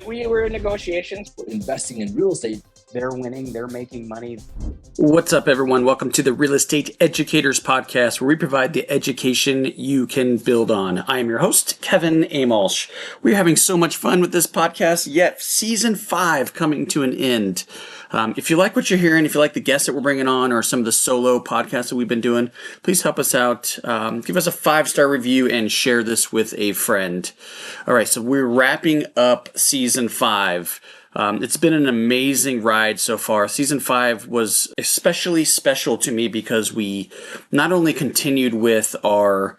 We were in negotiations. Investing in real estate, they're winning, they're making money. What's up, everyone? Welcome to the Real Estate Educators Podcast, where we provide the education you can build on. I am your host, Kevin Amolsch. We're having so much fun with this podcast, yet Season 5 coming to an end. If you like what you're hearing, if you like the guests that we're bringing on or some of the solo podcasts that we've been doing, please help us out. Give us a 5-star review and share this with a friend. All right, so we're wrapping up Season 5. It's been an amazing ride so far. Season 5 was especially special to me because we not only continued with our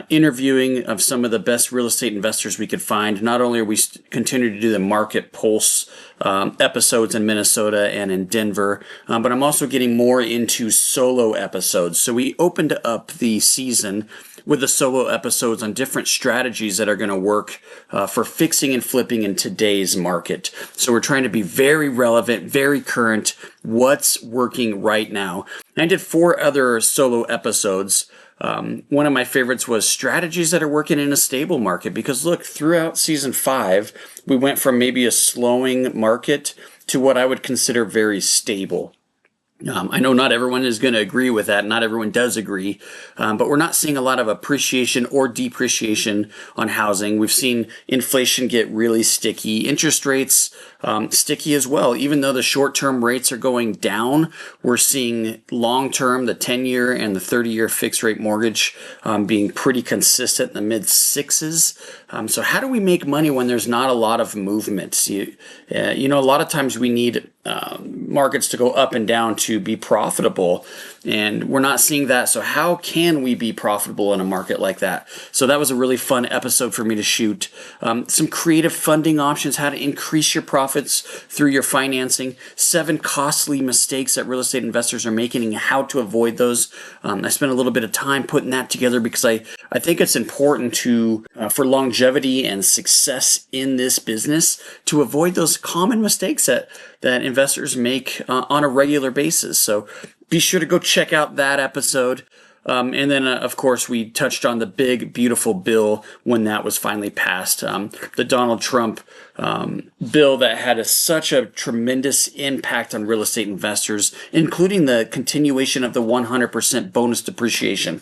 interviewing of some of the best real estate investors we could find, not only are we continuing to do the Market Pulse episodes in Minnesota and in Denver, but I'm also getting more into solo episodes. So we opened up the season with the solo episodes on different strategies that are going to work for fixing and flipping in today's market. So we're trying to be very relevant, very current, what's working right now. And I did 4 other solo episodes. One of my favorites was strategies that are working in a stable market, because look, throughout Season 5, we went from maybe a slowing market to what I would consider very stable. I know not everyone is going to agree with that. Not everyone does agree, but we're not seeing a lot of appreciation or depreciation on housing. We've seen inflation get really sticky. Interest rates sticky as well. Even though the short-term rates are going down, we're seeing long-term, the 10-year and the 30-year fixed-rate mortgage being pretty consistent in the mid-6s. So how do we make money when there's not a lot of movement? A lot of times we need markets to go up and down to be profitable, and we're not seeing that. So how can we be profitable in a market like that? So that was a really fun episode for me to shoot. Some creative funding options, how to increase your profits through your financing, 7 costly mistakes that real estate investors are making and how to avoid those. I spent a little bit of time putting that together because I think it's important to for longevity and success in this business to avoid those common mistakes that investors make on a regular basis. So be sure to go check out that episode. And then, of course, we touched on the big, beautiful bill when that was finally passed. The Donald Trump bill that had such a tremendous impact on real estate investors, including the continuation of the 100% bonus depreciation.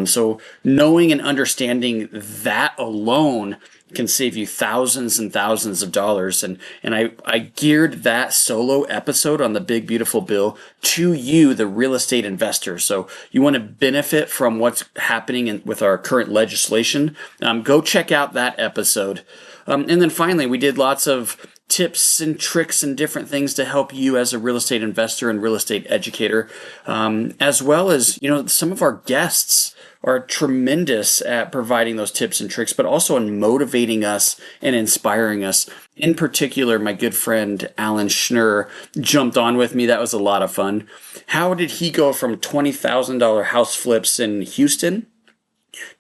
So knowing and understanding that alone can save you thousands and thousands of dollars. And I geared that solo episode on the big, beautiful bill to you, the real estate investor. So you want to benefit from what's happening with our current legislation. Go check out that episode. And then finally, we did lots of tips and tricks and different things to help you as a real estate investor and real estate educator, as well as, some of our guests are tremendous at providing those tips and tricks, but also in motivating us and inspiring us. In particular, my good friend Alan Schnurr jumped on with me. That was a lot of fun. How did he go from $20,000 house flips in Houston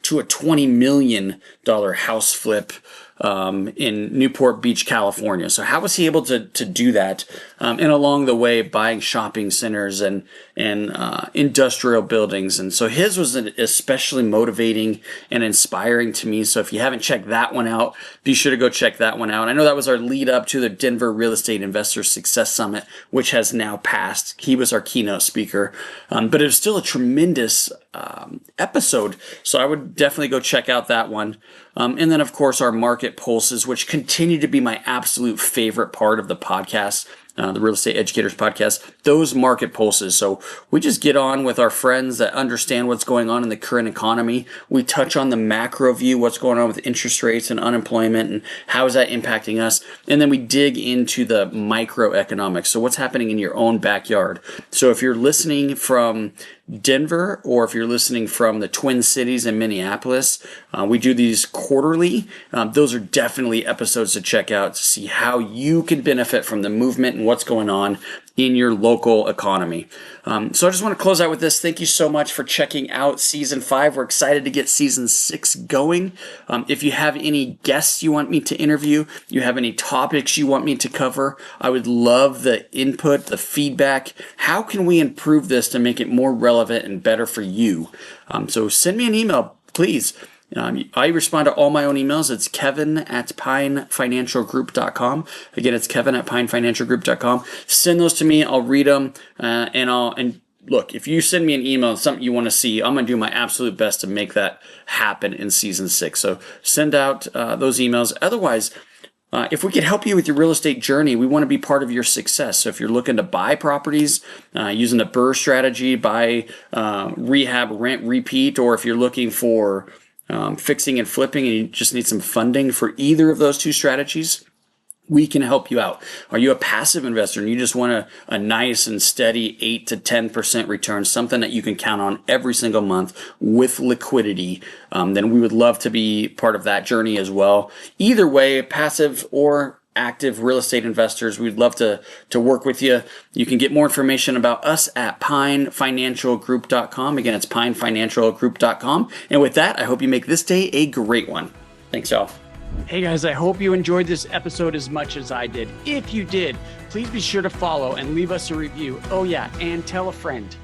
to a $20 million house flip in Newport Beach, California? So how was he able to do that? And along the way, buying shopping centers and industrial buildings. And so his was especially motivating and inspiring to me. So if you haven't checked that one out, be sure to go check that one out. I know that was our lead up to the Denver Real Estate Investor Success Summit, which has now passed. He was our keynote speaker, but it was still a tremendous episode. So I would definitely go check out that one. And then, of course, our market pulses, which continue to be my absolute favorite part of the podcast, the Real Estate Educators Podcast, those market pulses. So we just get on with our friends that understand what's going on in the current economy. We touch on the macro view, what's going on with interest rates and unemployment and how is that impacting us. And then we dig into the microeconomics. So what's happening in your own backyard. So if you're listening from Denver, or if you're listening from the Twin Cities and Minneapolis, we do these quarterly. Those are definitely episodes to check out to see how you can benefit from the movement and what's going on in your local economy. So I just want to close out with this. Thank you so much for checking out Season 5. We're excited to get Season 6 going. If you have any guests you want me to interview, you have any topics you want me to cover, I would love the input, the feedback. How can we improve this to make it more relevant and better for you? So send me an email, please. I respond to all my own emails. It's kevin@pinefinancialgroup.com. Again, it's kevin@pinefinancialgroup.com. Send those to me. I'll read them, and look, if you send me an email, something you want to see, I'm going to do my absolute best to make that happen in season 6. So send out those emails. Otherwise, if we could help you with your real estate journey, we want to be part of your success. So if you're looking to buy properties using the BRRRR strategy, buy, rehab, rent, repeat, or if you're looking for fixing and flipping and you just need some funding for either of those two strategies, we can help you out. Are you a passive investor and you just want a nice and steady 8 to 10% return, something that you can count on every single month with liquidity, then we would love to be part of that journey as well. Either way, passive or active real estate investors, we'd love to work with you. You can get more information about us at pinefinancialgroup.com. Again, it's pinefinancialgroup.com. And with that, I hope you make this day a great one. Thanks, y'all. Hey guys, I hope you enjoyed this episode as much as I did. If you did, please be sure to follow and leave us a review. Oh yeah, and tell a friend.